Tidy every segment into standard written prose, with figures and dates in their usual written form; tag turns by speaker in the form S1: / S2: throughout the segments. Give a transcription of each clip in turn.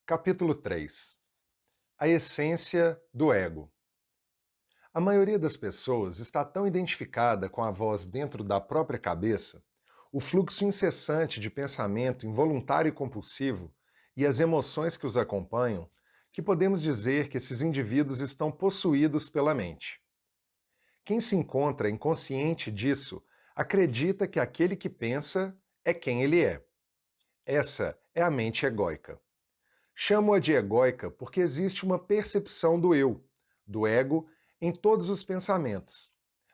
S1: Capítulo 3. A essência do ego. A maioria das pessoas está tão identificada com a voz dentro da própria cabeça, o fluxo incessante de pensamento involuntário e compulsivo e as emoções que os acompanham, que podemos dizer que esses indivíduos estão possuídos pela mente. Quem se encontra inconsciente disso acredita que aquele que pensa é quem ele é. Essa é a mente egóica. Chamo-a de egóica porque existe uma percepção do eu, do ego, em todos os pensamentos,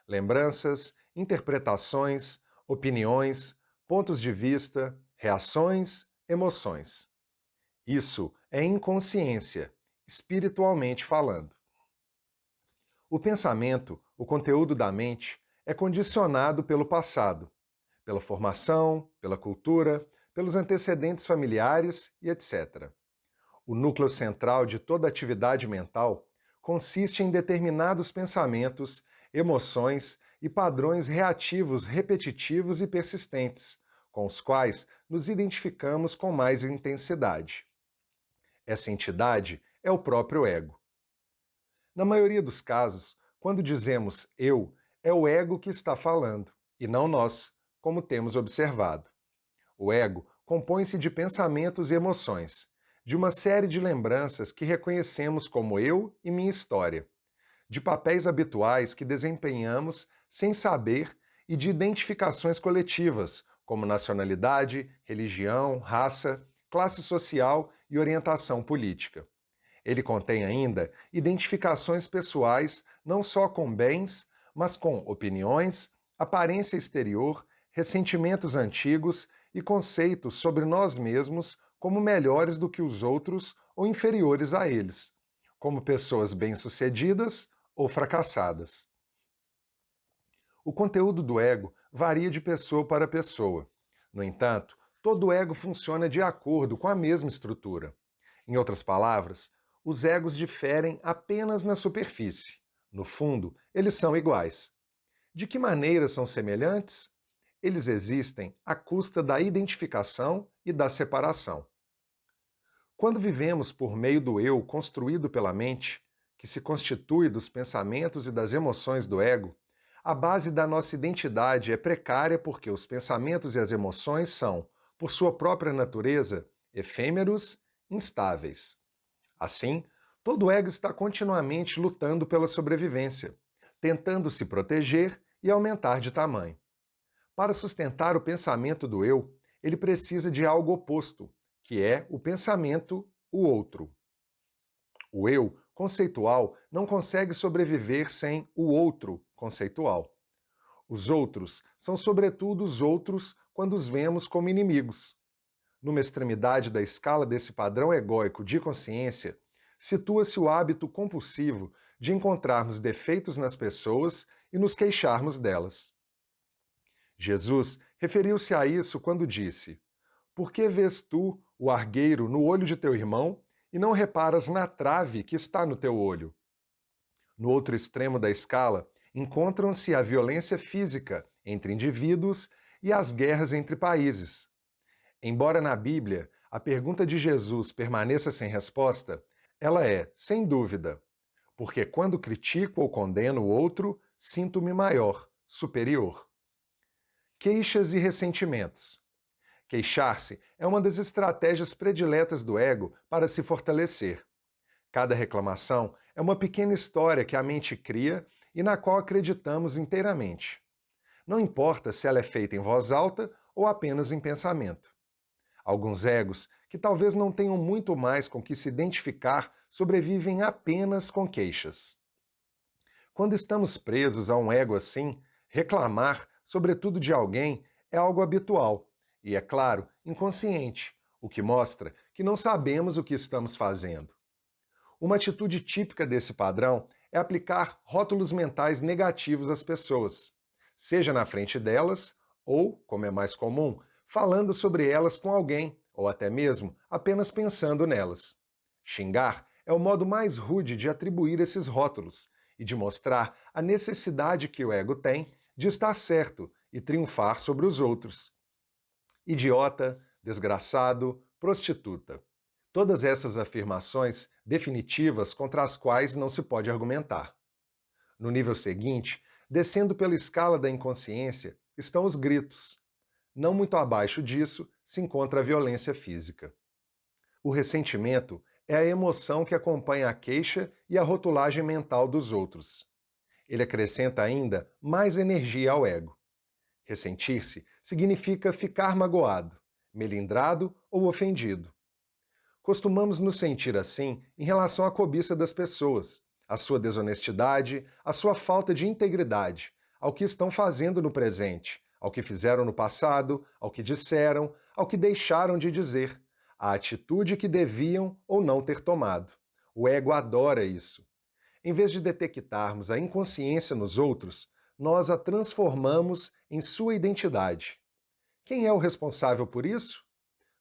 S1: lembranças, interpretações, opiniões, pontos de vista, reações, emoções. Isso é inconsciência, espiritualmente falando. O pensamento, o conteúdo da mente, é condicionado pelo passado, pela formação, pela cultura, pelos antecedentes familiares e etc. O núcleo central de toda atividade mental consiste em determinados pensamentos, emoções e padrões reativos repetitivos e persistentes, com os quais nos identificamos com mais intensidade. Essa entidade é o próprio ego. Na maioria dos casos, quando dizemos eu, é o ego que está falando, e não nós, como temos observado. O ego compõe-se de pensamentos e emoções, de uma série de lembranças que reconhecemos como eu e minha história, de papéis habituais que desempenhamos sem saber e de identificações coletivas, como nacionalidade, religião, raça, classe social e orientação política. Ele contém ainda identificações pessoais não só com bens, mas com opiniões, aparência exterior, ressentimentos antigos e conceitos sobre nós mesmos como melhores do que os outros ou inferiores a eles, como pessoas bem-sucedidas ou fracassadas. O conteúdo do ego varia de pessoa para pessoa. No entanto, todo ego funciona de acordo com a mesma estrutura. Em outras palavras, os egos diferem apenas na superfície. No fundo, eles são iguais. De que maneira são semelhantes? Eles existem à custa da identificação e da separação. Quando vivemos por meio do eu construído pela mente, que se constitui dos pensamentos e das emoções do ego, a base da nossa identidade é precária porque os pensamentos e as emoções são, por sua própria natureza, efêmeros, instáveis. Assim, todo ego está continuamente lutando pela sobrevivência, tentando se proteger e aumentar de tamanho. Para sustentar o pensamento do eu, ele precisa de algo oposto, que é o pensamento, o outro. O eu conceitual não consegue sobreviver sem o outro conceitual. Os outros são, sobretudo, os outros quando os vemos como inimigos. Numa extremidade da escala desse padrão egóico de consciência, situa-se o hábito compulsivo de encontrarmos defeitos nas pessoas e nos queixarmos delas. Jesus referiu-se a isso quando disse: Por que vês tu o argueiro no olho de teu irmão e não reparas na trave que está no teu olho? No outro extremo da escala, encontram-se a violência física entre indivíduos e as guerras entre países. Embora na Bíblia a pergunta de Jesus permaneça sem resposta, ela é, sem dúvida, porque quando critico ou condeno o outro, sinto-me maior, superior. Queixas e ressentimentos. Queixar-se é uma das estratégias prediletas do ego para se fortalecer. Cada reclamação é uma pequena história que a mente cria e na qual acreditamos inteiramente. Não importa se ela é feita em voz alta ou apenas em pensamento. Alguns egos, que talvez não tenham muito mais com que se identificar, sobrevivem apenas com queixas. Quando estamos presos a um ego assim, reclamar, sobretudo de alguém, é algo habitual e, é claro, inconsciente, o que mostra que não sabemos o que estamos fazendo. Uma atitude típica desse padrão é aplicar rótulos mentais negativos às pessoas, seja na frente delas ou, como é mais comum, falando sobre elas com alguém, ou até mesmo apenas pensando nelas. Xingar é o modo mais rude de atribuir esses rótulos e de mostrar a necessidade que o ego tem de estar certo e triunfar sobre os outros. Idiota, desgraçado, prostituta. Todas essas afirmações definitivas contra as quais não se pode argumentar. No nível seguinte, descendo pela escala da inconsciência, estão os gritos. Não muito abaixo disso se encontra a violência física. O ressentimento é a emoção que acompanha a queixa e a rotulagem mental dos outros. Ele acrescenta ainda mais energia ao ego. Ressentir-se significa ficar magoado, melindrado ou ofendido. Costumamos nos sentir assim em relação à cobiça das pessoas, à sua desonestidade, à sua falta de integridade, ao que estão fazendo no presente, ao que fizeram no passado, ao que disseram, ao que deixaram de dizer, à atitude que deviam ou não ter tomado. O ego adora isso. Em vez de detectarmos a inconsciência nos outros, nós a transformamos em sua identidade. Quem é o responsável por isso?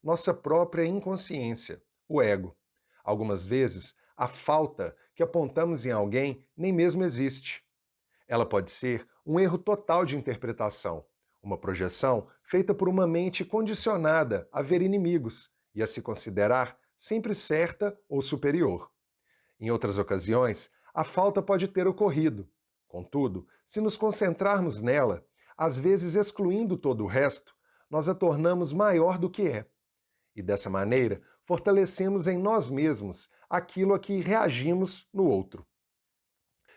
S1: Nossa própria inconsciência, o ego. Algumas vezes, a falta que apontamos em alguém nem mesmo existe. Ela pode ser um erro total de interpretação, uma projeção feita por uma mente condicionada a ver inimigos e a se considerar sempre certa ou superior. Em outras ocasiões, a falta pode ter ocorrido. Contudo, se nos concentrarmos nela, às vezes excluindo todo o resto, nós a tornamos maior do que é. E dessa maneira, fortalecemos em nós mesmos aquilo a que reagimos no outro.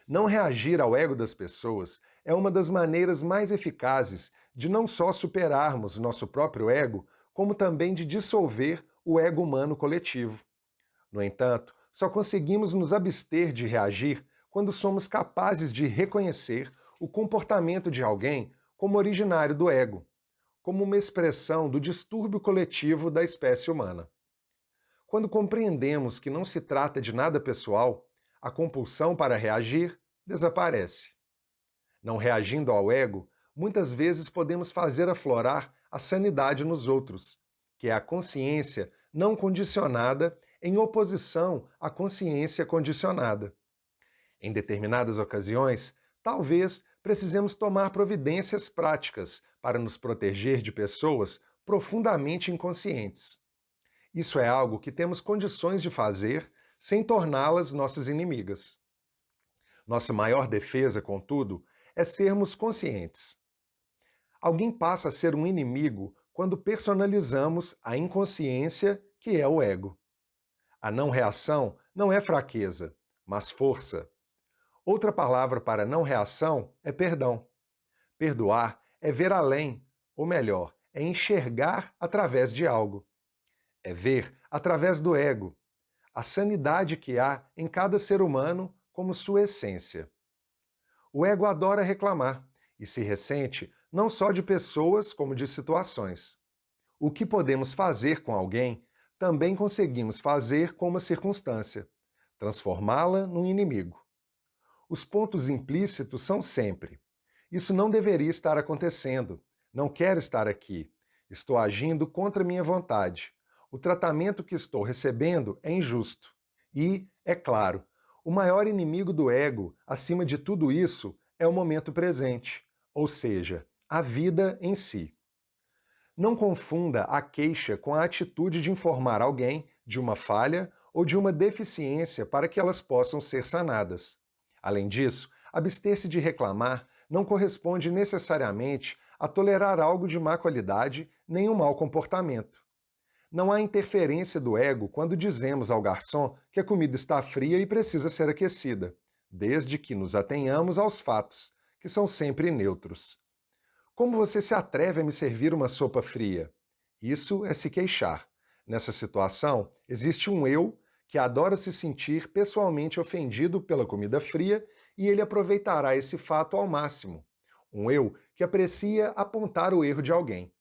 S1: Não reagir ao ego das pessoas é uma das maneiras mais eficazes de não só superarmos nosso próprio ego, como também de dissolver o ego humano coletivo. No entanto, só conseguimos nos abster de reagir quando somos capazes de reconhecer o comportamento de alguém como originário do ego, como uma expressão do distúrbio coletivo da espécie humana. Quando compreendemos que não se trata de nada pessoal, a compulsão para reagir desaparece. Não reagindo ao ego, muitas vezes podemos fazer aflorar a sanidade nos outros, que é a consciência não condicionada em oposição à consciência condicionada. Em determinadas ocasiões, talvez precisemos tomar providências práticas para nos proteger de pessoas profundamente inconscientes. Isso é algo que temos condições de fazer sem torná-las nossas inimigas. Nossa maior defesa, contudo, é sermos conscientes. Alguém passa a ser um inimigo quando personalizamos a inconsciência, que é o ego. A não reação não é fraqueza, mas força. Outra palavra para não reação é perdão. Perdoar é ver além, ou melhor, é enxergar através de algo. É ver através do ego, a sanidade que há em cada ser humano como sua essência. O ego adora reclamar e se ressente não só de pessoas como de situações. O que podemos fazer com alguém, também conseguimos fazer com uma circunstância, transformá-la num inimigo. Os pontos implícitos são sempre: isso não deveria estar acontecendo, não quero estar aqui, estou agindo contra minha vontade, o tratamento que estou recebendo é injusto. E, é claro, o maior inimigo do ego, acima de tudo isso, é o momento presente, ou seja, a vida em si. Não confunda a queixa com a atitude de informar alguém de uma falha ou de uma deficiência para que elas possam ser sanadas. Além disso, abster-se de reclamar não corresponde necessariamente a tolerar algo de má qualidade nem um mau comportamento. Não há interferência do ego quando dizemos ao garçom que a comida está fria e precisa ser aquecida, desde que nos atenhamos aos fatos, que são sempre neutros. Como você se atreve a me servir uma sopa fria? Isso é se queixar. Nessa situação, existe um eu que adora se sentir pessoalmente ofendido pela comida fria e ele aproveitará esse fato ao máximo. Um eu que aprecia apontar o erro de alguém.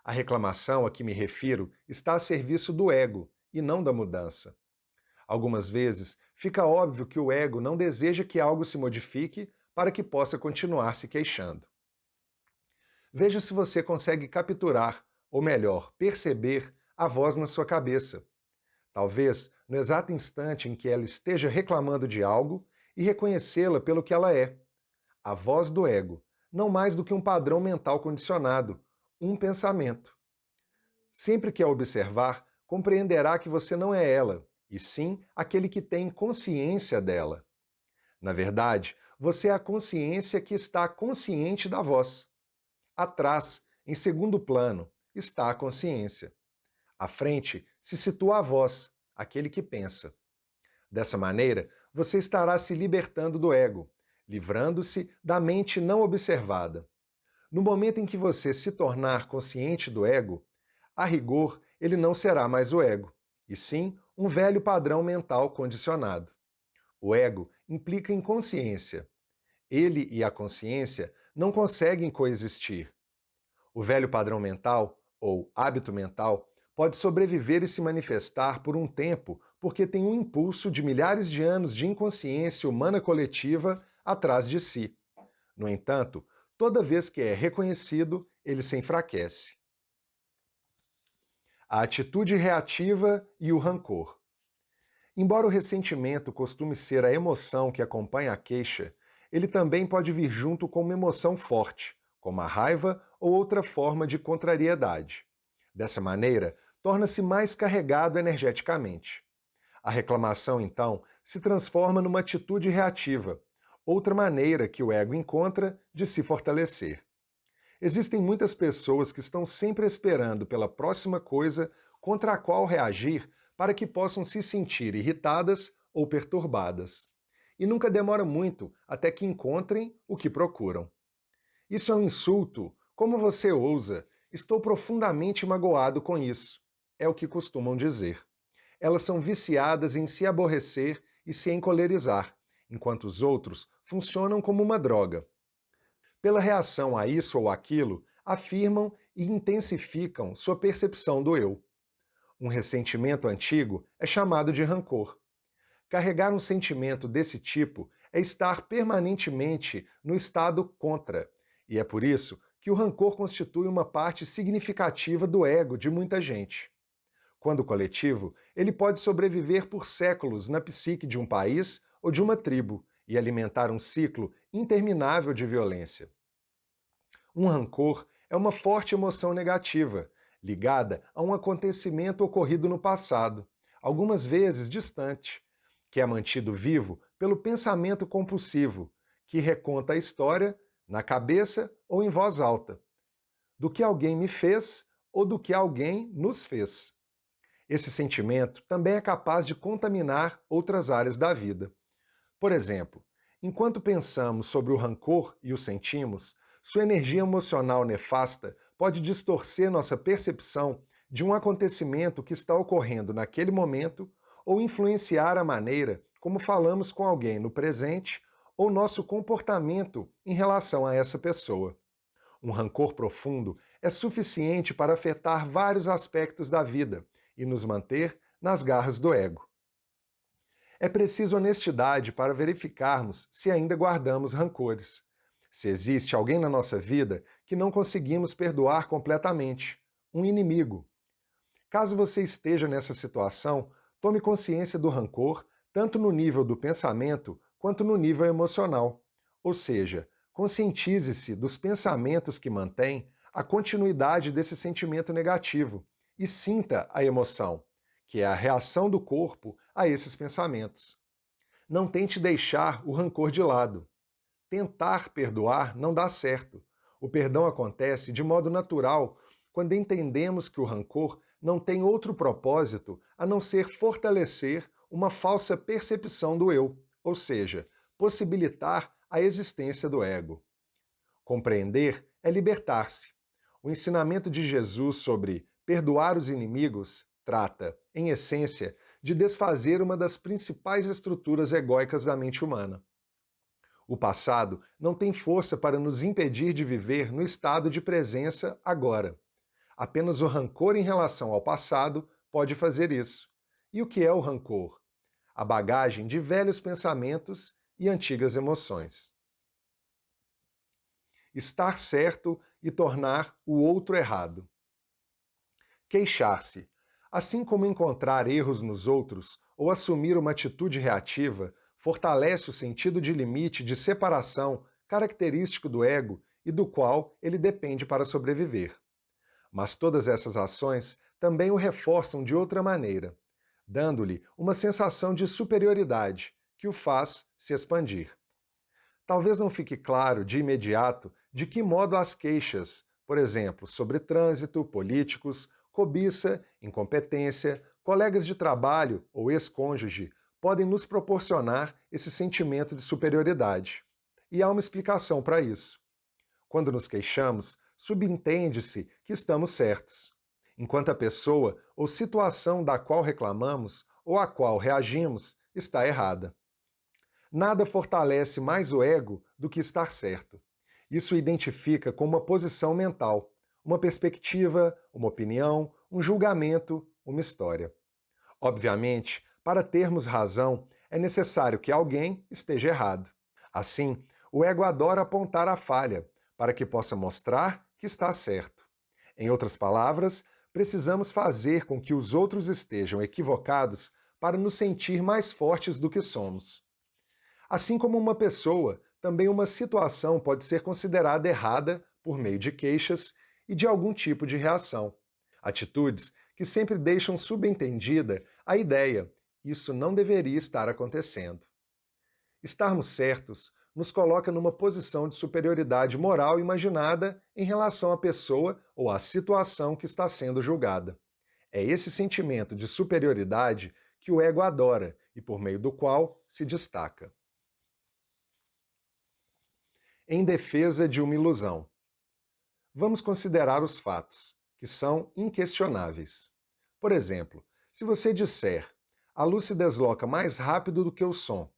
S1: A reclamação a que me refiro está a serviço do ego e não da mudança. Algumas vezes, fica óbvio que o ego não deseja que algo se modifique para que possa continuar se queixando. Veja se você consegue capturar, ou melhor, perceber a voz na sua cabeça. Talvez no exato instante em que ela esteja reclamando de algo e reconhecê-la pelo que ela é. A voz do ego, não mais do que um padrão mental condicionado, um pensamento. Sempre que a observar, compreenderá que você não é ela, e sim aquele que tem consciência dela. Na verdade, você é a consciência que está consciente da voz. Atrás, em segundo plano, está a consciência. À frente se situa a voz, aquele que pensa. Dessa maneira, você estará se libertando do ego, livrando-se da mente não observada. No momento em que você se tornar consciente do ego, a rigor, ele não será mais o ego, e sim um velho padrão mental condicionado. O ego implica inconsciência. Ele e a consciência não conseguem coexistir. O velho padrão mental, ou hábito mental, pode sobreviver e se manifestar por um tempo porque tem um impulso de milhares de anos de inconsciência humana coletiva atrás de si. No entanto, toda vez que é reconhecido, ele se enfraquece. A atitude reativa e o rancor. Embora o ressentimento costume ser a emoção que acompanha a queixa, ele também pode vir junto com uma emoção forte, como a raiva ou outra forma de contrariedade. Dessa maneira, torna-se mais carregado energeticamente. A reclamação, então, se transforma numa atitude reativa, outra maneira que o ego encontra de se fortalecer. Existem muitas pessoas que estão sempre esperando pela próxima coisa contra a qual reagir para que possam se sentir irritadas ou perturbadas. E nunca demora muito até que encontrem o que procuram. Isso é um insulto? Como você ousa? Estou profundamente magoado com isso. É o que costumam dizer. Elas são viciadas em se aborrecer e se encolerizar, enquanto os outros funcionam como uma droga. Pela reação a isso ou aquilo, afirmam e intensificam sua percepção do eu. Um ressentimento antigo é chamado de rancor. Carregar um sentimento desse tipo é estar permanentemente no estado contra, e é por isso que o rancor constitui uma parte significativa do ego de muita gente. Quando coletivo, ele pode sobreviver por séculos na psique de um país ou de uma tribo e alimentar um ciclo interminável de violência. Um rancor é uma forte emoção negativa, ligada a um acontecimento ocorrido no passado, algumas vezes distante, que é mantido vivo pelo pensamento compulsivo, que reconta a história na cabeça ou em voz alta, do que alguém me fez ou do que alguém nos fez. Esse sentimento também é capaz de contaminar outras áreas da vida. Por exemplo, enquanto pensamos sobre o rancor e o sentimos, sua energia emocional nefasta pode distorcer nossa percepção de um acontecimento que está ocorrendo naquele momento ou influenciar a maneira como falamos com alguém no presente ou nosso comportamento em relação a essa pessoa. Um rancor profundo é suficiente para afetar vários aspectos da vida e nos manter nas garras do ego. É preciso honestidade para verificarmos se ainda guardamos rancores. Se existe alguém na nossa vida que não conseguimos perdoar completamente, um inimigo. Caso você esteja nessa situação, tome consciência do rancor tanto no nível do pensamento quanto no nível emocional. Ou seja, conscientize-se dos pensamentos que mantêm a continuidade desse sentimento negativo e sinta a emoção, que é a reação do corpo a esses pensamentos. Não tente deixar o rancor de lado. Tentar perdoar não dá certo. O perdão acontece de modo natural quando entendemos que o rancor não tem outro propósito a não ser fortalecer uma falsa percepção do eu, ou seja, possibilitar a existência do ego. Compreender é libertar-se. O ensinamento de Jesus sobre perdoar os inimigos trata, em essência, de desfazer uma das principais estruturas egóicas da mente humana. O passado não tem força para nos impedir de viver no estado de presença agora. Apenas o rancor em relação ao passado pode fazer isso. E o que é o rancor? A bagagem de velhos pensamentos e antigas emoções. Estar certo e tornar o outro errado. Queixar-se. Assim como encontrar erros nos outros ou assumir uma atitude reativa, fortalece o sentido de limite de separação característico do ego e do qual ele depende para sobreviver. Mas todas essas ações também o reforçam de outra maneira, dando-lhe uma sensação de superioridade que o faz se expandir. Talvez não fique claro de imediato de que modo as queixas, por exemplo, sobre trânsito, políticos, cobiça, incompetência, colegas de trabalho ou ex-cônjuge podem nos proporcionar esse sentimento de superioridade. E há uma explicação para isso. Quando nos queixamos, subentende-se que estamos certos, enquanto a pessoa ou situação da qual reclamamos ou à qual reagimos está errada. Nada fortalece mais o ego do que estar certo. Isso o identifica com uma posição mental, uma perspectiva, uma opinião, um julgamento, uma história. Obviamente, para termos razão, é necessário que alguém esteja errado. Assim, o ego adora apontar a falha, para que possa mostrar que está certo. Em outras palavras, precisamos fazer com que os outros estejam equivocados para nos sentir mais fortes do que somos. Assim como uma pessoa, também uma situação pode ser considerada errada por meio de queixas e de algum tipo de reação. Atitudes que sempre deixam subentendida a ideia: isso não deveria estar acontecendo. Estarmos certos nos coloca numa posição de superioridade moral imaginada em relação à pessoa ou à situação que está sendo julgada. É esse sentimento de superioridade que o ego adora e por meio do qual se destaca. Em defesa de uma ilusão. Vamos considerar os fatos, que são inquestionáveis. Por exemplo, se você disser a luz se desloca mais rápido do que o som,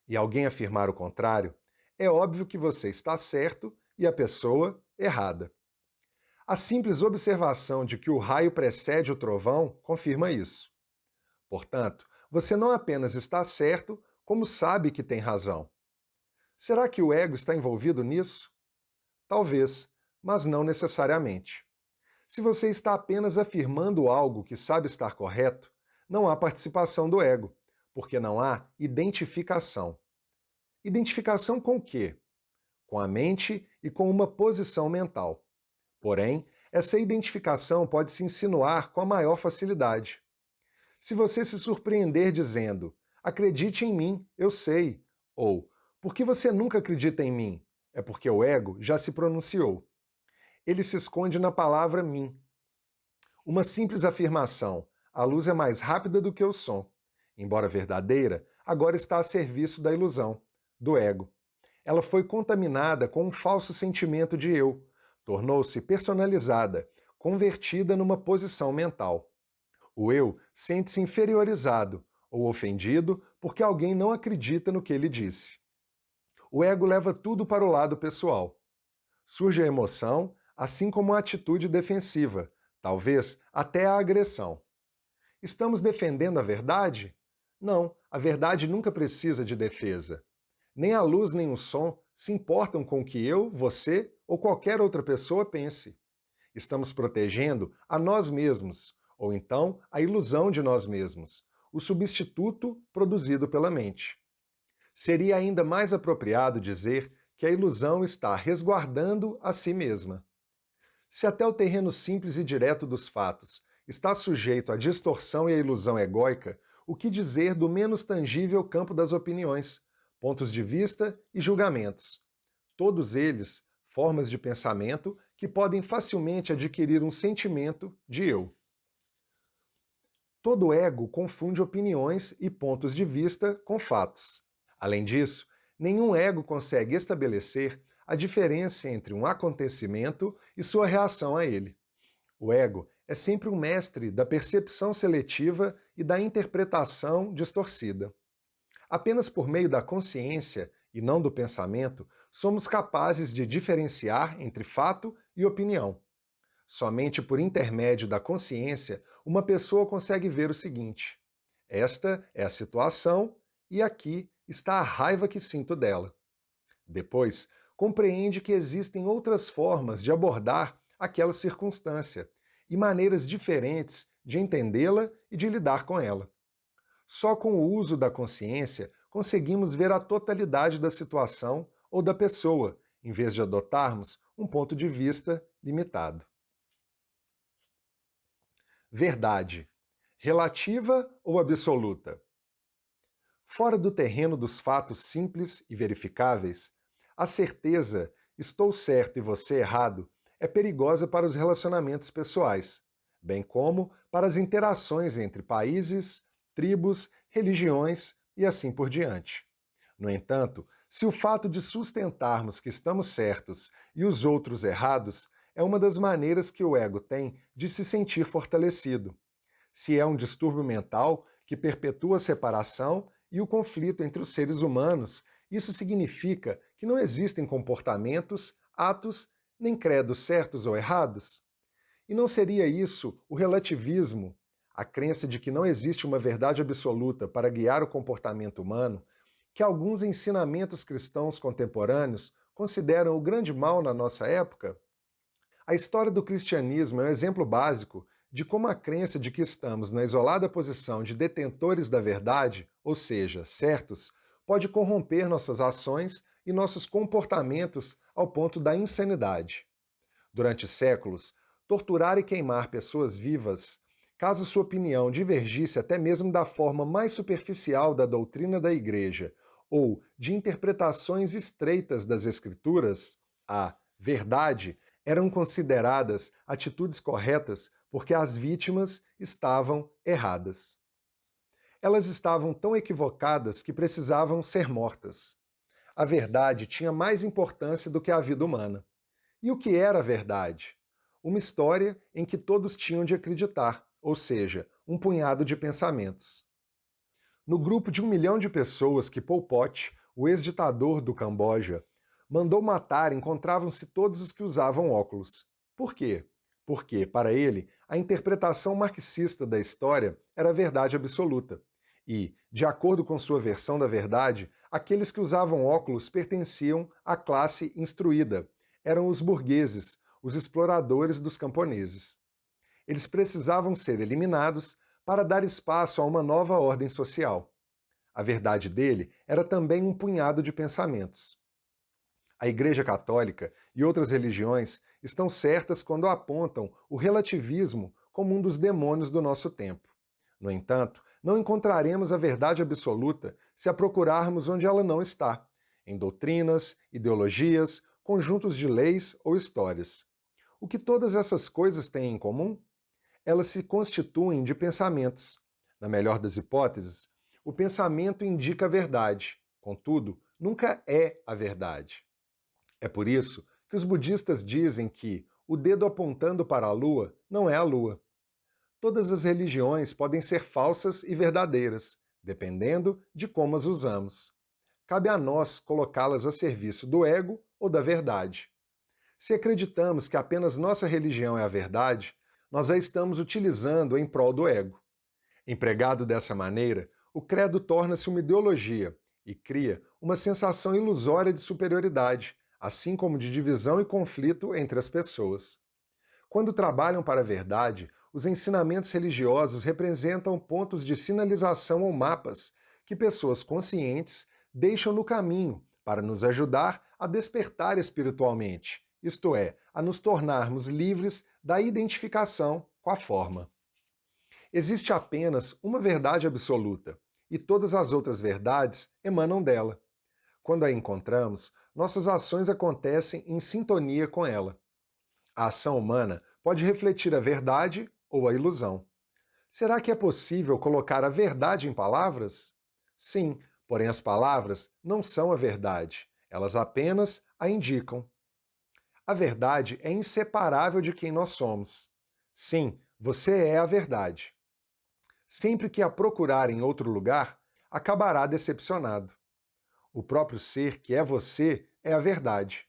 S1: e alguém afirmar o contrário, é óbvio que você está certo e a pessoa errada. A simples observação de que o raio precede o trovão confirma isso. Portanto, você não apenas está certo, como sabe que tem razão. Será que o ego está envolvido nisso? Talvez, mas não necessariamente. Se você está apenas afirmando algo que sabe estar correto, não há participação do ego, porque não há identificação. Identificação com o quê? Com a mente e com uma posição mental. Porém, essa identificação pode se insinuar com a maior facilidade. Se você se surpreender dizendo, acredite em mim, eu sei, ou por que você nunca acredita em mim? É porque o ego já se pronunciou. Ele se esconde na palavra mim. Uma simples afirmação, a luz é mais rápida do que o som, embora verdadeira, agora está a serviço da ilusão, do ego. Ela foi contaminada com um falso sentimento de eu, tornou-se personalizada, convertida numa posição mental. O eu sente-se inferiorizado ou ofendido porque alguém não acredita no que ele disse. O ego leva tudo para o lado pessoal. Surge a emoção, assim como a atitude defensiva, talvez até a agressão. Estamos defendendo a verdade? Não, a verdade nunca precisa de defesa. Nem a luz nem o som se importam com o que eu, você ou qualquer outra pessoa pense. Estamos protegendo a nós mesmos, ou então a ilusão de nós mesmos, o substituto produzido pela mente. Seria ainda mais apropriado dizer que a ilusão está resguardando a si mesma. Se até o terreno simples e direto dos fatos está sujeito à distorção e à ilusão egóica, o que dizer do menos tangível campo das opiniões, pontos de vista e julgamentos? Todos eles formas de pensamento que podem facilmente adquirir um sentimento de eu. Todo ego confunde opiniões e pontos de vista com fatos. Além disso, nenhum ego consegue estabelecer a diferença entre um acontecimento e sua reação a ele. O ego é sempre um mestre da percepção seletiva e da interpretação distorcida. Apenas por meio da consciência, e não do pensamento, somos capazes de diferenciar entre fato e opinião. Somente por intermédio da consciência, uma pessoa consegue ver o seguinte: esta é a situação e aqui está a raiva que sinto dela. Depois, compreende que existem outras formas de abordar aquela circunstância e maneiras diferentes de entendê-la e de lidar com ela. Só com o uso da consciência conseguimos ver a totalidade da situação ou da pessoa, em vez de adotarmos um ponto de vista limitado. verdade, relativa ou absoluta? Fora do terreno dos fatos simples e verificáveis, a certeza estou certo e você errado é perigosa para os relacionamentos pessoais, bem como para as interações entre países, tribos, religiões e assim por diante. No entanto, se o fato de sustentarmos que estamos certos e os outros errados é uma das maneiras que o ego tem de se sentir fortalecido. Se é um distúrbio mental que perpetua a separação e o conflito entre os seres humanos, isso significa que não existem comportamentos, atos, nem credos certos ou errados? E não seria isso o relativismo, a crença de que não existe uma verdade absoluta para guiar o comportamento humano, que alguns ensinamentos cristãos contemporâneos consideram o grande mal na nossa época? A história do cristianismo é um exemplo básico de como a crença de que estamos na isolada posição de detentores da verdade, ou seja, certos, pode corromper nossas ações e nossos comportamentos ao ponto da insanidade. Durante séculos, torturar e queimar pessoas vivas, caso sua opinião divergisse até mesmo da forma mais superficial da doutrina da Igreja ou de interpretações estreitas das Escrituras, a verdade eram consideradas atitudes corretas porque as vítimas estavam erradas. Elas estavam tão equivocadas que precisavam ser mortas. A verdade tinha mais importância do que a vida humana. E o que era a verdade? Uma história em que todos tinham de acreditar, ou seja, um punhado de pensamentos. No grupo de 1 milhão de pessoas que Pol Pot, o ex-ditador do Camboja, mandou matar, encontravam-se todos os que usavam óculos. Por quê? Porque, para ele, a interpretação marxista da história era a verdade absoluta. E, de acordo com sua versão da verdade, aqueles que usavam óculos pertenciam à classe instruída. Eram os burgueses, os exploradores dos camponeses. Eles precisavam ser eliminados para dar espaço a uma nova ordem social. A verdade dele era também um punhado de pensamentos. A Igreja Católica e outras religiões estão certas quando apontam o relativismo como um dos demônios do nosso tempo. No entanto, não encontraremos a verdade absoluta se a procurarmos onde ela não está, em doutrinas, ideologias, conjuntos de leis ou histórias. O que todas essas coisas têm em comum? Elas se constituem de pensamentos. Na melhor das hipóteses, o pensamento indica a verdade, contudo, nunca é a verdade. É por isso que os budistas dizem que o dedo apontando para a lua não é a lua. Todas as religiões podem ser falsas e verdadeiras, dependendo de como as usamos. Cabe a nós colocá-las a serviço do ego ou da verdade. Se acreditamos que apenas nossa religião é a verdade, nós a estamos utilizando em prol do ego. Empregado dessa maneira, o credo torna-se uma ideologia e cria uma sensação ilusória de superioridade, assim como de divisão e conflito entre as pessoas. Quando trabalham para a verdade, os ensinamentos religiosos representam pontos de sinalização ou mapas que pessoas conscientes deixam no caminho para nos ajudar a despertar espiritualmente, isto é, a nos tornarmos livres da identificação com a forma. Existe apenas uma verdade absoluta, e todas as outras verdades emanam dela. Quando a encontramos, nossas ações acontecem em sintonia com ela. A ação humana pode refletir a verdade ou a ilusão. Será que é possível colocar a verdade em palavras? Sim, porém as palavras não são a verdade, elas apenas a indicam. A verdade é inseparável de quem nós somos. Sim, você é a verdade. Sempre que a procurar em outro lugar, acabará decepcionado. O próprio ser, que é você, é a verdade.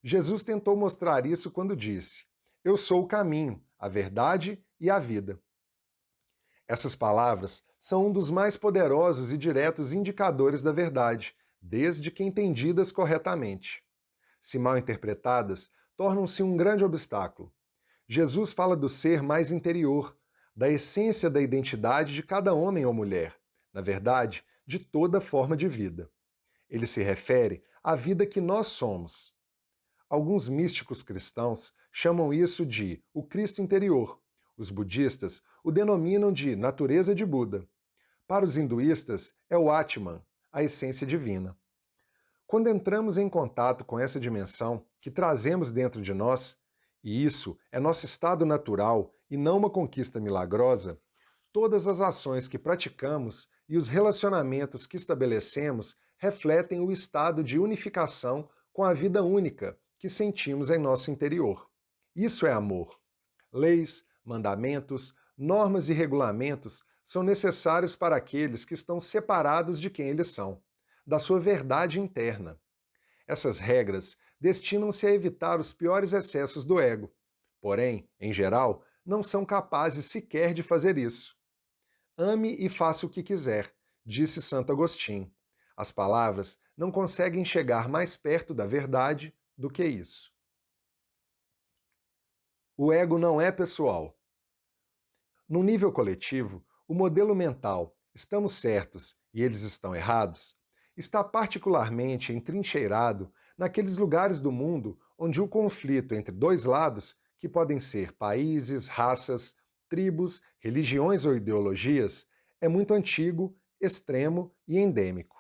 S1: Jesus tentou mostrar isso quando disse: Eu sou o caminho, a verdade e a vida. Essas palavras são um dos mais poderosos e diretos indicadores da verdade, desde que entendidas corretamente. Se mal interpretadas, tornam-se um grande obstáculo. Jesus fala do ser mais interior, da essência da identidade de cada homem ou mulher, na verdade, de toda forma de vida. Ele se refere à vida que nós somos. Alguns místicos cristãos chamam isso de o Cristo interior, Os budistas o denominam de natureza de Buda. Para os hinduístas, é o Atman, a essência divina. Quando entramos em contato com essa dimensão que trazemos dentro de nós, e isso é nosso estado natural e não uma conquista milagrosa, todas as ações que praticamos e os relacionamentos que estabelecemos refletem o estado de unificação com a vida única que sentimos em nosso interior. Isso é amor. Leis, mandamentos, normas e regulamentos são necessários para aqueles que estão separados de quem eles são, da sua verdade interna. Essas regras destinam-se a evitar os piores excessos do ego. Porém, em geral, não são capazes sequer de fazer isso. Ame e faça o que quiser, disse Santo Agostinho. As palavras não conseguem chegar mais perto da verdade do que isso. O ego não é pessoal. No nível coletivo, o modelo mental "estamos certos e eles estão errados" está particularmente entrincheirado naqueles lugares do mundo onde o conflito entre dois lados, que podem ser países, raças, tribos, religiões ou ideologias, é muito antigo, extremo e endêmico.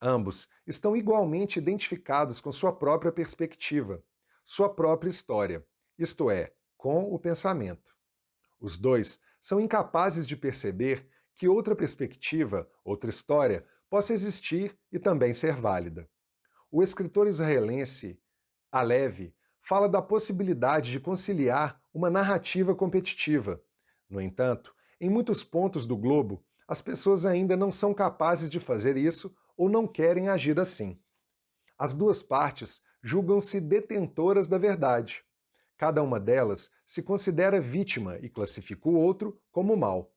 S1: Ambos estão igualmente identificados com sua própria perspectiva, sua própria história, isto é, com o pensamento. Os dois são incapazes de perceber que outra perspectiva, outra história, possa existir e também ser válida. O escritor israelense Halevi fala da possibilidade de conciliar uma narrativa competitiva. No entanto, em muitos pontos do globo, as pessoas ainda não são capazes de fazer isso ou não querem agir assim. As duas partes julgam-se detentoras da verdade. Cada uma delas se considera vítima e classifica o outro como mal.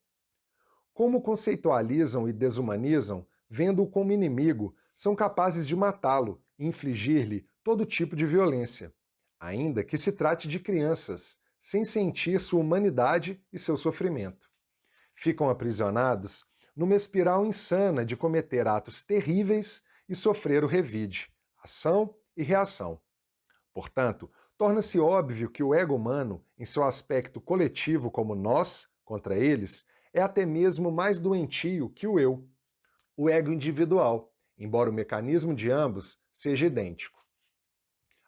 S1: Como conceitualizam e desumanizam, vendo-o como inimigo, são capazes de matá-lo e infligir-lhe todo tipo de violência, ainda que se trate de crianças, sem sentir sua humanidade e seu sofrimento. Ficam aprisionados numa espiral insana de cometer atos terríveis e sofrer o revide, ação e reação. Portanto, torna-se óbvio que o ego humano, em seu aspecto coletivo como nós, contra eles, é até mesmo mais doentio que o eu, o ego individual, embora o mecanismo de ambos seja idêntico.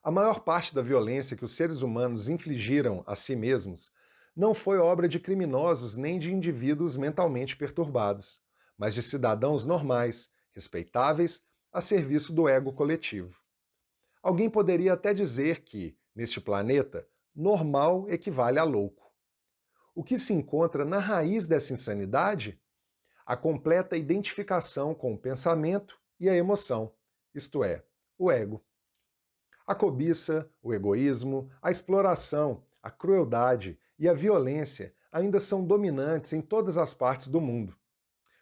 S1: A maior parte da violência que os seres humanos infligiram a si mesmos não foi obra de criminosos nem de indivíduos mentalmente perturbados, mas de cidadãos normais, respeitáveis, a serviço do ego coletivo. Alguém poderia até dizer que, neste planeta, normal equivale a louco. O que se encontra na raiz dessa insanidade? A completa identificação com o pensamento e a emoção, isto é, o ego. A cobiça, o egoísmo, a exploração, a crueldade e a violência ainda são dominantes em todas as partes do mundo.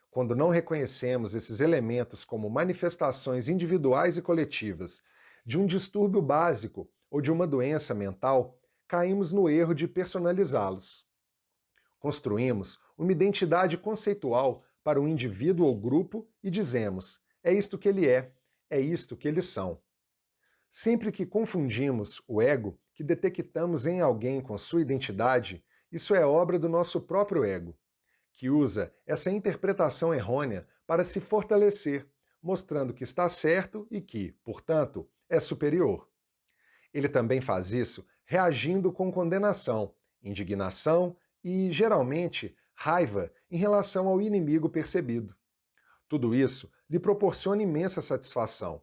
S1: Quando não reconhecemos esses elementos como manifestações individuais e coletivas de um distúrbio básico ou de uma doença mental, caímos no erro de personalizá-los. Construímos uma identidade conceitual para um indivíduo ou grupo e dizemos: é isto que ele é isto que eles são. Sempre que confundimos o ego que detectamos em alguém com sua identidade, isso é obra do nosso próprio ego, que usa essa interpretação errônea para se fortalecer, mostrando que está certo e que, portanto, é superior. Ele também faz isso reagindo com condenação, indignação e, geralmente, raiva em relação ao inimigo percebido. Tudo isso lhe proporciona imensa satisfação.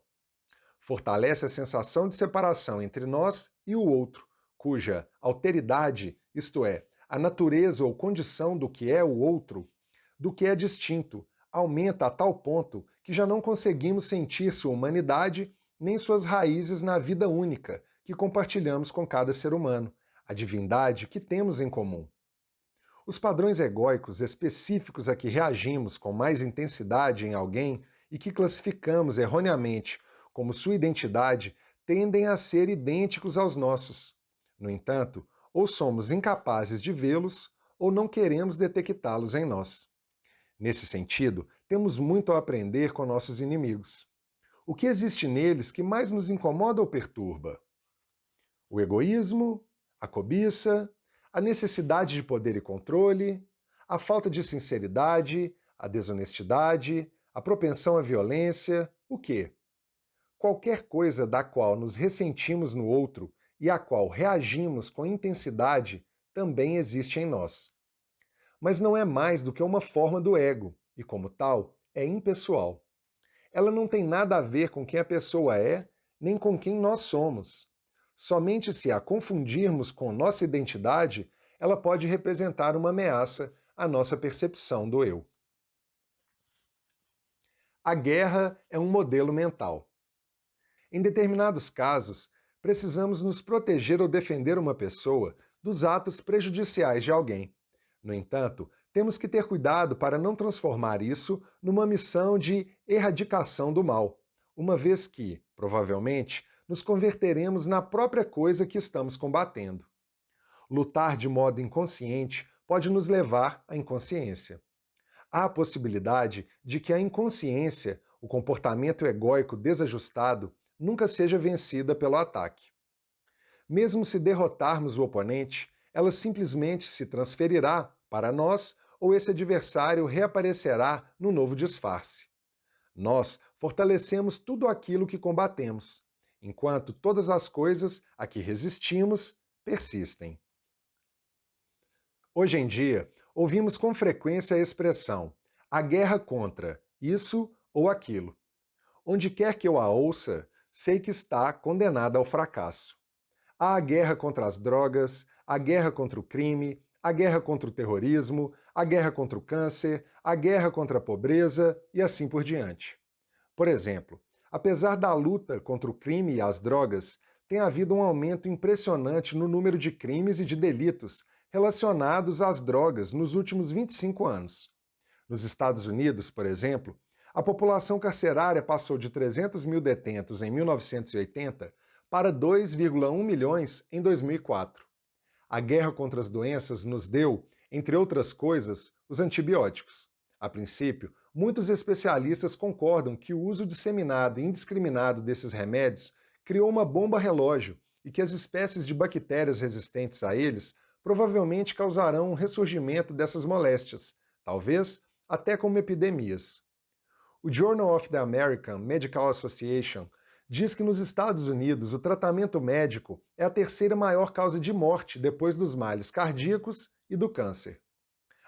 S1: Fortalece a sensação de separação entre nós e o outro, cuja alteridade, isto é, a natureza ou condição do que é o outro, do que é distinto, aumenta a tal ponto que já não conseguimos sentir sua humanidade nem suas raízes na vida única que compartilhamos com cada ser humano, a divindade que temos em comum. Os padrões egóicos específicos a que reagimos com mais intensidade em alguém e que classificamos erroneamente como sua identidade tendem a ser idênticos aos nossos. No entanto, ou somos incapazes de vê-los ou não queremos detectá-los em nós. Nesse sentido, temos muito a aprender com nossos inimigos. O que existe neles que mais nos incomoda ou perturba? O egoísmo, a cobiça, A necessidade de poder e controle, a falta de sinceridade, a desonestidade, a propensão à violência, o quê? Qualquer coisa da qual nos ressentimos no outro e à qual reagimos com intensidade também existe em nós. Mas não é mais do que uma forma do ego, e como tal, é impessoal. Ela não tem nada a ver com quem a pessoa é, nem com quem nós somos. Somente se a confundirmos com nossa identidade, ela pode representar uma ameaça à nossa percepção do eu. A guerra é um modelo mental. Em determinados casos, precisamos nos proteger ou defender uma pessoa dos atos prejudiciais de alguém. No entanto, temos que ter cuidado para não transformar isso numa missão de erradicação do mal, uma vez que, provavelmente, nos converteremos na própria coisa que estamos combatendo. Lutar de modo inconsciente pode nos levar à inconsciência. Há a possibilidade de que a inconsciência, o comportamento egóico desajustado, nunca seja vencida pelo ataque. Mesmo se derrotarmos o oponente, ela simplesmente se transferirá para nós ou esse adversário reaparecerá no novo disfarce. Nós fortalecemos tudo aquilo que combatemos, enquanto todas as coisas a que resistimos persistem. Hoje em dia, ouvimos com frequência a expressão "a guerra contra isso ou aquilo". Onde quer que eu a ouça, sei que está condenada ao fracasso. Há a guerra contra as drogas, a guerra contra o crime, a guerra contra o terrorismo, a guerra contra o câncer, a guerra contra a pobreza e assim por diante. Por exemplo, apesar da luta contra o crime e as drogas, tem havido um aumento impressionante no número de crimes e de delitos relacionados às drogas nos últimos 25 anos. Nos Estados Unidos, por exemplo, a população carcerária passou de 300 mil detentos em 1980 para 2,1 milhões em 2004. A guerra contra as doenças nos deu, entre outras coisas, os antibióticos. A princípio, muitos especialistas concordam que o uso disseminado e indiscriminado desses remédios criou uma bomba relógio e que as espécies de bactérias resistentes a eles provavelmente causarão um ressurgimento dessas moléstias, talvez até como epidemias. O Journal of the American Medical Association diz que nos Estados Unidos o tratamento médico é a terceira maior causa de morte depois dos males cardíacos e do câncer.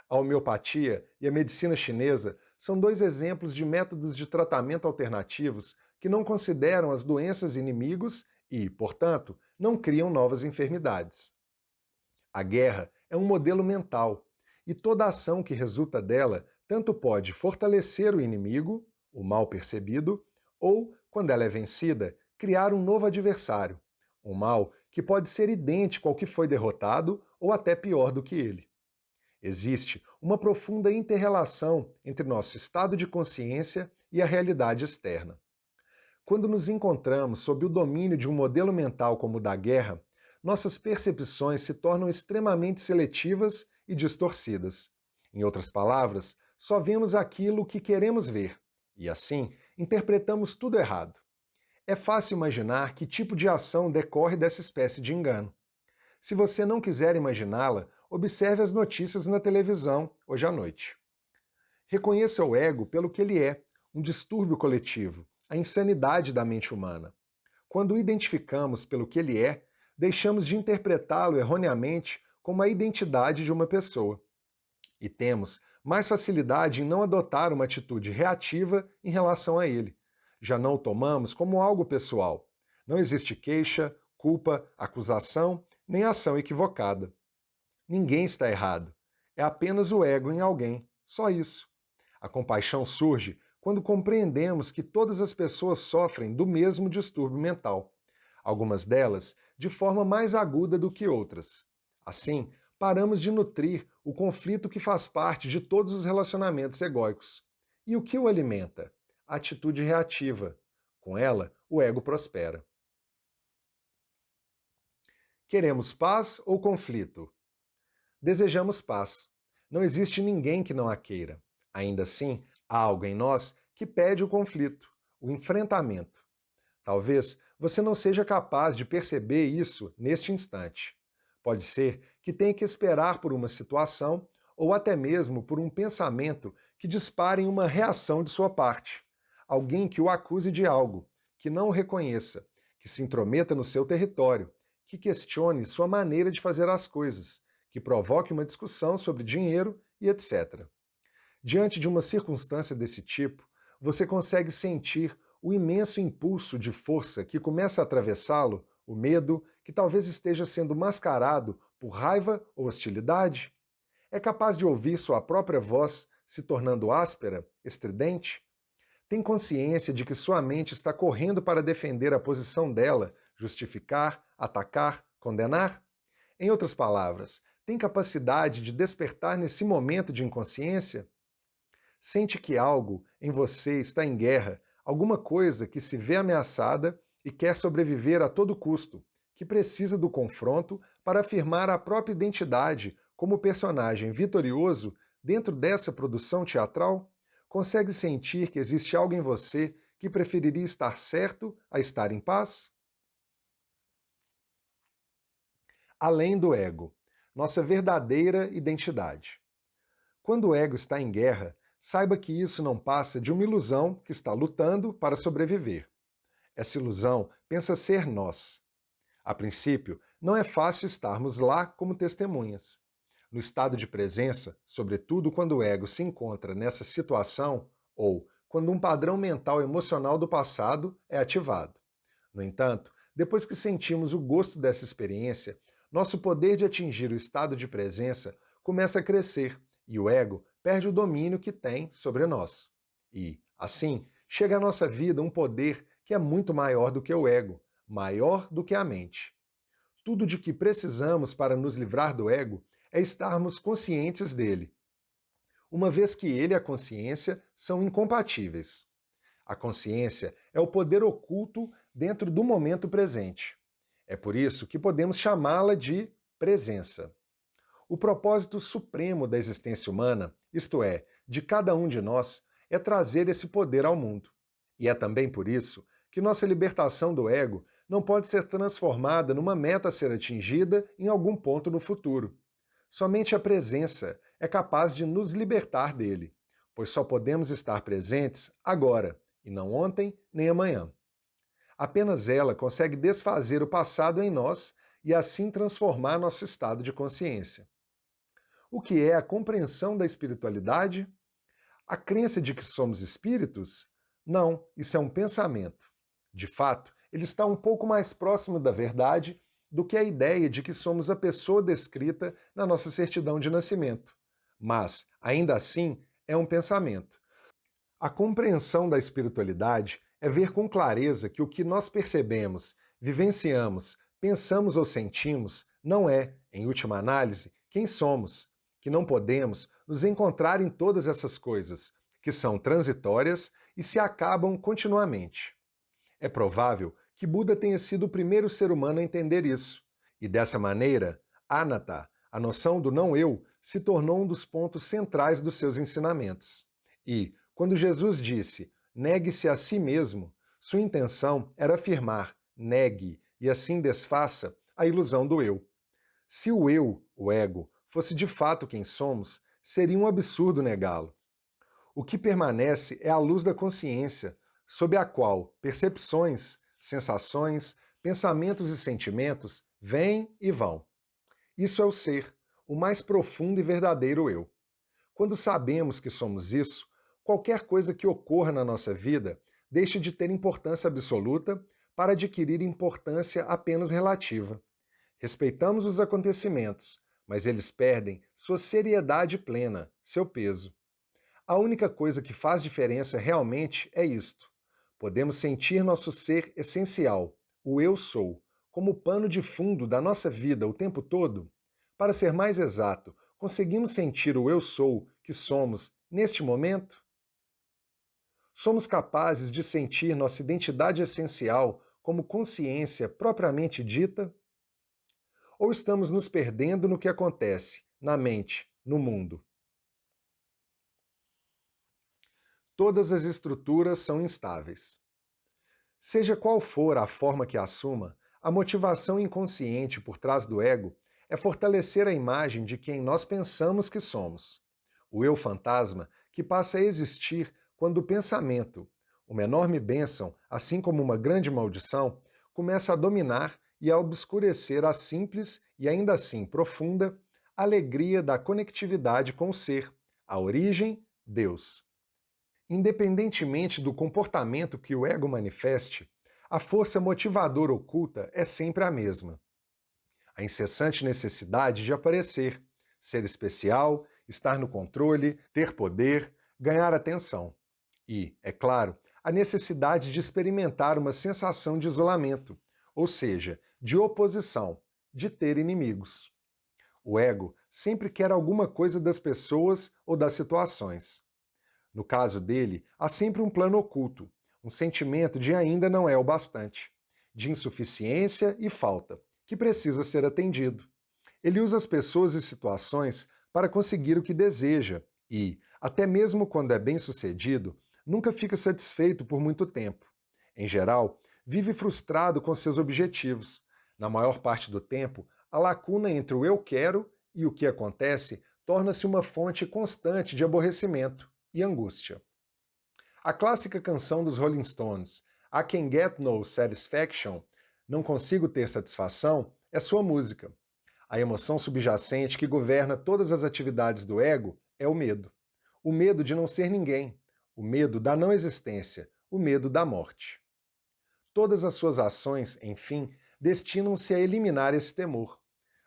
S1: A homeopatia e a medicina chinesa são dois exemplos de métodos de tratamento alternativos que não consideram as doenças inimigos e, portanto, não criam novas enfermidades. A guerra é um modelo mental, e toda ação que resulta dela tanto pode fortalecer o inimigo, o mal percebido, ou, quando ela é vencida, criar um novo adversário, um mal que pode ser idêntico ao que foi derrotado ou até pior do que ele. Existe uma profunda inter-relação entre nosso estado de consciência e a realidade externa. Quando nos encontramos sob o domínio de um modelo mental como o da guerra, nossas percepções se tornam extremamente seletivas e distorcidas. Em outras palavras, só vemos aquilo que queremos ver, e assim interpretamos tudo errado. É fácil imaginar que tipo de ação decorre dessa espécie de engano. Se você não quiser imaginá-la, observe as notícias na televisão hoje à noite. Reconheça o ego pelo que ele é, um distúrbio coletivo, a insanidade da mente humana. Quando o identificamos pelo que ele é, deixamos de interpretá-lo erroneamente como a identidade de uma pessoa. E temos mais facilidade em não adotar uma atitude reativa em relação a ele. Já não o tomamos como algo pessoal. Não existe queixa, culpa, acusação, nem ação equivocada. Ninguém está errado. É apenas o ego em alguém, só isso. A compaixão surge quando compreendemos que todas as pessoas sofrem do mesmo distúrbio mental. Algumas delas de forma mais aguda do que outras. Assim, paramos de nutrir o conflito que faz parte de todos os relacionamentos egóicos. E o que o alimenta? A atitude reativa. Com ela, o ego prospera. Queremos paz ou conflito? Desejamos paz. Não existe ninguém que não a queira. Ainda assim, há algo em nós que pede o conflito, o enfrentamento. Talvez você não seja capaz de perceber isso neste instante. Pode ser que tenha que esperar por uma situação ou até mesmo por um pensamento que dispare uma reação de sua parte. Alguém que o acuse de algo, que não o reconheça, que se intrometa no seu território, que questione sua maneira de fazer as coisas, que provoque uma discussão sobre dinheiro e etc. Diante de uma circunstância desse tipo, você consegue sentir o imenso impulso de força que começa a atravessá-lo, o medo, que talvez esteja sendo mascarado por raiva ou hostilidade? É capaz de ouvir sua própria voz se tornando áspera, estridente? Tem consciência de que sua mente está correndo para defender a posição dela, justificar, atacar, condenar? Em outras palavras, tem capacidade de despertar nesse momento de inconsciência? Sente que algo em você está em guerra, alguma coisa que se vê ameaçada e quer sobreviver a todo custo, que precisa do confronto para afirmar a própria identidade como personagem vitorioso dentro dessa produção teatral? Consegue sentir que existe algo em você que preferiria estar certo a estar em paz? Além do ego, nossa verdadeira identidade. Quando o ego está em guerra, saiba que isso não passa de uma ilusão que está lutando para sobreviver. Essa ilusão pensa ser nós. A princípio, não é fácil estarmos lá como testemunhas. No estado de presença, sobretudo quando o ego se encontra nessa situação ou quando um padrão mental emocional do passado é ativado. No entanto, depois que sentimos o gosto dessa experiência, nosso poder de atingir o estado de presença começa a crescer e o ego perde o domínio que tem sobre nós. E, assim, chega à nossa vida um poder que é muito maior do que o ego, maior do que a mente. Tudo de que precisamos para nos livrar do ego é estarmos conscientes dele, uma vez que ele e a consciência são incompatíveis. A consciência é o poder oculto dentro do momento presente. É por isso que podemos chamá-la de presença. O propósito supremo da existência humana, isto é, de cada um de nós, é trazer esse poder ao mundo. E é também por isso que nossa libertação do ego não pode ser transformada numa meta a ser atingida em algum ponto no futuro. Somente a presença é capaz de nos libertar dele, pois só podemos estar presentes agora, e não ontem nem amanhã. Apenas ela consegue desfazer o passado em nós e assim transformar nosso estado de consciência. O que é a compreensão da espiritualidade? A crença de que somos espíritos? Não, isso é um pensamento. De fato, ele está um pouco mais próximo da verdade do que a ideia de que somos a pessoa descrita na nossa certidão de nascimento. Mas, ainda assim, é um pensamento. A compreensão da espiritualidade é ver com clareza que o que nós percebemos, vivenciamos, pensamos ou sentimos não é, em última análise, quem somos, que não podemos nos encontrar em todas essas coisas, que são transitórias e se acabam continuamente. É provável que Buda tenha sido o primeiro ser humano a entender isso, e dessa maneira, anatta, a noção do não-eu, se tornou um dos pontos centrais dos seus ensinamentos. E, quando Jesus disse, negue-se a si mesmo, sua intenção era afirmar, negue, e assim desfaça a ilusão do eu. Se o eu, o ego, fosse de fato quem somos, seria um absurdo negá-lo. O que permanece é a luz da consciência, sob a qual percepções, sensações, pensamentos e sentimentos vêm e vão. Isso é o ser, o mais profundo e verdadeiro eu. Quando sabemos que somos isso, qualquer coisa que ocorra na nossa vida deixa de ter importância absoluta para adquirir importância apenas relativa. Respeitamos os acontecimentos, mas eles perdem sua seriedade plena, seu peso. A única coisa que faz diferença realmente é isto. Podemos sentir nosso ser essencial, o eu sou, como pano de fundo da nossa vida o tempo todo? Para ser mais exato, conseguimos sentir o eu sou que somos neste momento? Somos capazes de sentir nossa identidade essencial como consciência propriamente dita? Ou estamos nos perdendo no que acontece, na mente, no mundo? Todas as estruturas são instáveis. Seja qual for a forma que assuma, a motivação inconsciente por trás do ego é fortalecer a imagem de quem nós pensamos que somos. O eu fantasma, que passa a existir quando o pensamento, uma enorme bênção, assim como uma grande maldição, começa a dominar e a obscurecer a simples e ainda assim profunda alegria da conectividade com o ser, a origem, Deus. Independentemente do comportamento que o ego manifeste, a força motivadora oculta é sempre a mesma. A incessante necessidade de aparecer, ser especial, estar no controle, ter poder, ganhar atenção. E, é claro, a necessidade de experimentar uma sensação de isolamento, ou seja, de oposição, de ter inimigos. O ego sempre quer alguma coisa das pessoas ou das situações. No caso dele, há sempre um plano oculto, um sentimento de ainda não é o bastante, de insuficiência e falta, que precisa ser atendido. Ele usa as pessoas e situações para conseguir o que deseja e, até mesmo quando é bem-sucedido, nunca fica satisfeito por muito tempo. Em geral, vive frustrado com seus objetivos. Na maior parte do tempo, a lacuna entre o eu quero e o que acontece torna-se uma fonte constante de aborrecimento e angústia. A clássica canção dos Rolling Stones, I Can Get No Satisfaction, Não Consigo Ter Satisfação, é sua música. A emoção subjacente que governa todas as atividades do ego é o medo. O medo de não ser ninguém, o medo da não existência, o medo da morte. Todas as suas ações, enfim, destinam-se a eliminar esse temor.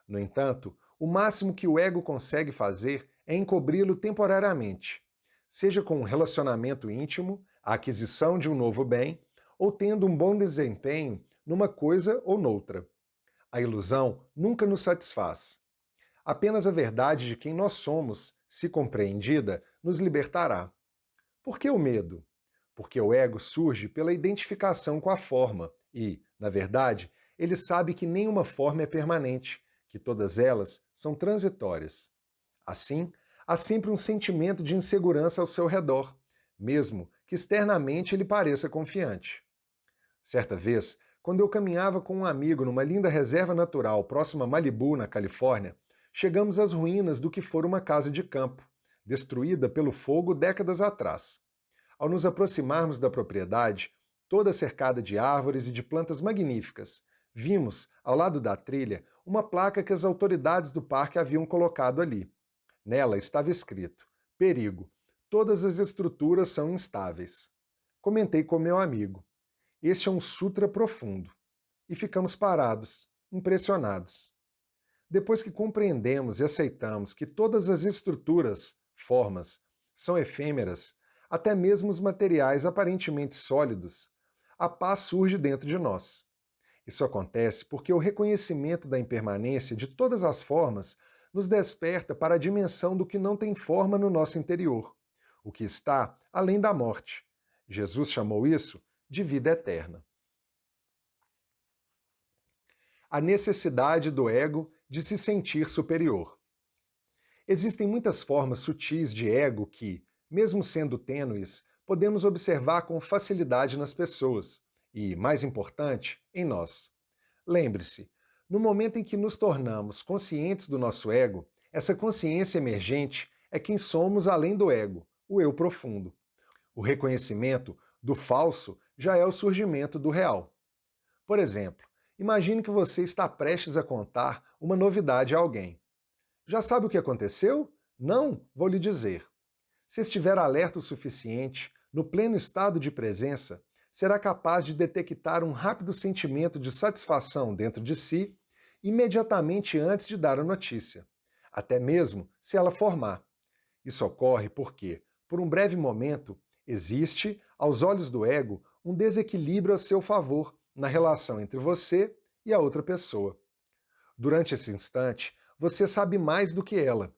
S1: No entanto, o máximo que o ego consegue fazer é encobri-lo temporariamente, seja com um relacionamento íntimo, a aquisição de um novo bem, ou tendo um bom desempenho numa coisa ou noutra. A ilusão nunca nos satisfaz. Apenas a verdade de quem nós somos, se compreendida, nos libertará. Por que o medo? Porque o ego surge pela identificação com a forma e, na verdade, ele sabe que nenhuma forma é permanente, que todas elas são transitórias. Assim, há sempre um sentimento de insegurança ao seu redor, mesmo que externamente ele pareça confiante. Certa vez, quando eu caminhava com um amigo numa linda reserva natural próxima a Malibu, na Califórnia, chegamos às ruínas do que fora uma casa de campo, destruída pelo fogo décadas atrás. Ao nos aproximarmos da propriedade, toda cercada de árvores e de plantas magníficas, vimos, ao lado da trilha, uma placa que as autoridades do parque haviam colocado ali. Nela estava escrito: perigo, todas as estruturas são instáveis. Comentei com meu amigo: este é um sutra profundo. E ficamos parados, impressionados. Depois que compreendemos e aceitamos que todas as estruturas, formas, são efêmeras, até mesmo os materiais aparentemente sólidos, a paz surge dentro de nós. Isso acontece porque o reconhecimento da impermanência de todas as formas nos desperta para a dimensão do que não tem forma no nosso interior, o que está além da morte. Jesus chamou isso de vida eterna. A necessidade do ego de se sentir superior. Existem muitas formas sutis de ego que, mesmo sendo tênues, podemos observar com facilidade nas pessoas e, mais importante, em nós. Lembre-se, no momento em que nos tornamos conscientes do nosso ego, essa consciência emergente é quem somos além do ego, o eu profundo. O reconhecimento do falso já é o surgimento do real. Por exemplo, imagine que você está prestes a contar uma novidade a alguém. Já sabe o que aconteceu? Não? Vou lhe dizer. Se estiver alerta o suficiente, no pleno estado de presença, será capaz de detectar um rápido sentimento de satisfação dentro de si imediatamente antes de dar a notícia, até mesmo se ela formar. Isso ocorre porque, por um breve momento, existe, aos olhos do ego, um desequilíbrio a seu favor na relação entre você e a outra pessoa. Durante esse instante, você sabe mais do que ela.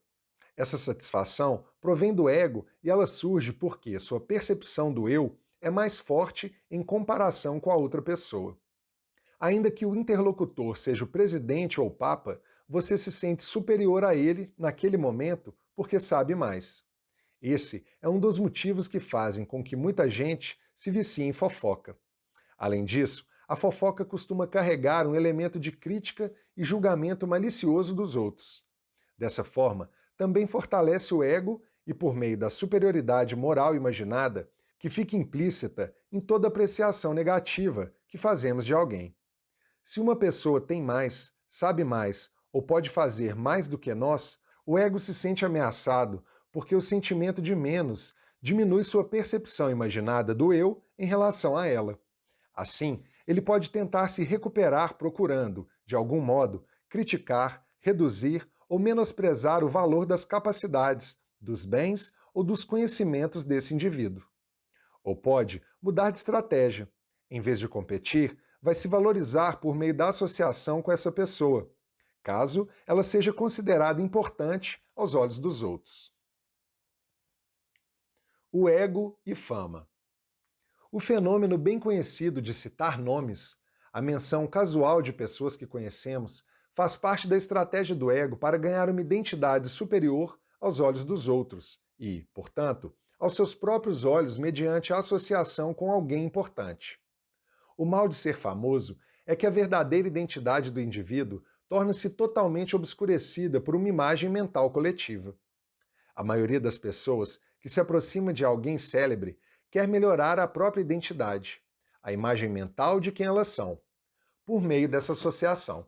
S1: Essa satisfação provém do ego e ela surge porque sua percepção do eu é mais forte em comparação com a outra pessoa. Ainda que o interlocutor seja o presidente ou o papa, você se sente superior a ele naquele momento porque sabe mais. Esse é um dos motivos que fazem com que muita gente se vicie em fofoca. Além disso, A fofoca costuma carregar um elemento de crítica e julgamento malicioso dos outros. Dessa forma, também fortalece o ego e, por meio da superioridade moral imaginada, que fica implícita em toda apreciação negativa que fazemos de alguém. Se uma pessoa tem mais, sabe mais ou pode fazer mais do que nós, o ego se sente ameaçado porque o sentimento de menos diminui sua percepção imaginada do eu em relação a ela. Assim, ele pode tentar se recuperar procurando, de algum modo, criticar, reduzir ou menosprezar o valor das capacidades, dos bens ou dos conhecimentos desse indivíduo. Ou pode mudar de estratégia. Em vez de competir, vai se valorizar por meio da associação com essa pessoa, caso ela seja considerada importante aos olhos dos outros. O ego e fama. O fenômeno bem conhecido de citar nomes, a menção casual de pessoas que conhecemos, faz parte da estratégia do ego para ganhar uma identidade superior aos olhos dos outros e, portanto, aos seus próprios olhos mediante a associação com alguém importante. O mal de ser famoso é que a verdadeira identidade do indivíduo torna-se totalmente obscurecida por uma imagem mental coletiva. A maioria das pessoas que se aproxima de alguém célebre quer melhorar a própria identidade, a imagem mental de quem elas são, por meio dessa associação.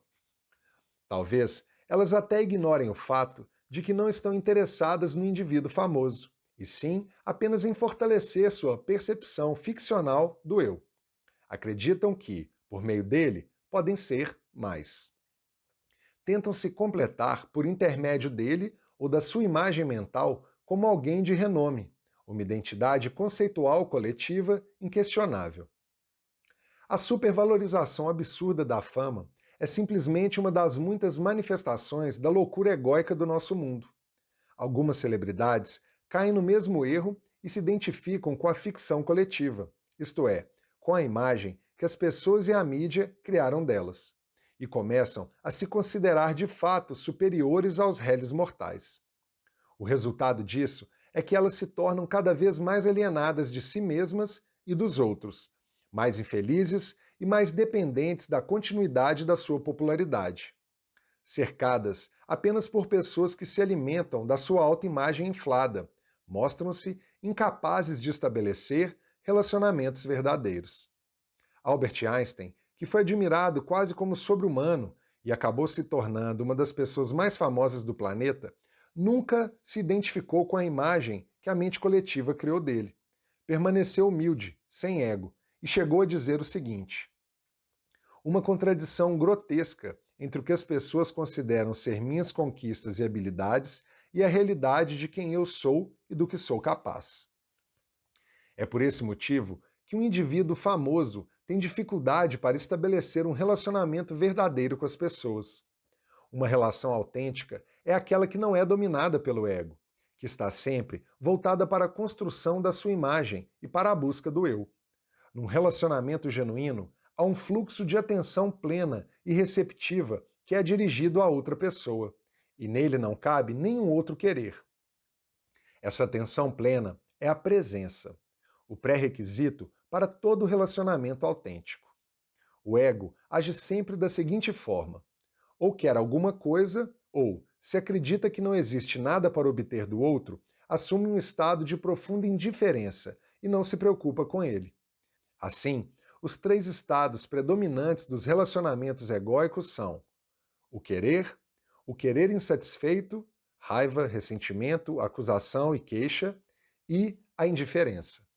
S1: Talvez elas até ignorem o fato de que não estão interessadas no indivíduo famoso, e sim apenas em fortalecer sua percepção ficcional do eu. Acreditam que, por meio dele, podem ser mais. Tentam se completar por intermédio dele ou da sua imagem mental como alguém de renome, uma identidade conceitual coletiva inquestionável. A supervalorização absurda da fama é simplesmente uma das muitas manifestações da loucura egóica do nosso mundo. Algumas celebridades caem no mesmo erro e se identificam com a ficção coletiva, isto é, com a imagem que as pessoas e a mídia criaram delas, e começam a se considerar de fato superiores aos réis mortais. O resultado disso é que elas se tornam cada vez mais alienadas de si mesmas e dos outros, mais infelizes e mais dependentes da continuidade da sua popularidade. Cercadas apenas por pessoas que se alimentam da sua autoimagem inflada, mostram-se incapazes de estabelecer relacionamentos verdadeiros. Albert Einstein, que foi admirado quase como sobre-humano e acabou se tornando uma das pessoas mais famosas do planeta, nunca se identificou com a imagem que a mente coletiva criou dele. Permaneceu humilde, sem ego, e chegou a dizer o seguinte: uma contradição grotesca entre o que as pessoas consideram ser minhas conquistas e habilidades e a realidade de quem eu sou e do que sou capaz. É por esse motivo que um indivíduo famoso tem dificuldade para estabelecer um relacionamento verdadeiro com as pessoas. Uma relação autêntica é aquela que não é dominada pelo ego, que está sempre voltada para a construção da sua imagem e para a busca do eu. Num relacionamento genuíno, há um fluxo de atenção plena e receptiva que é dirigido a outra pessoa, e nele não cabe nenhum outro querer. Essa atenção plena é a presença, o pré-requisito para todo relacionamento autêntico. O ego age sempre da seguinte forma: ou quer alguma coisa, ou, se acredita que não existe nada para obter do outro, assume um estado de profunda indiferença e não se preocupa com ele. Assim, os três estados predominantes dos relacionamentos egóicos são o querer insatisfeito, raiva, ressentimento, acusação e queixa, e a indiferença.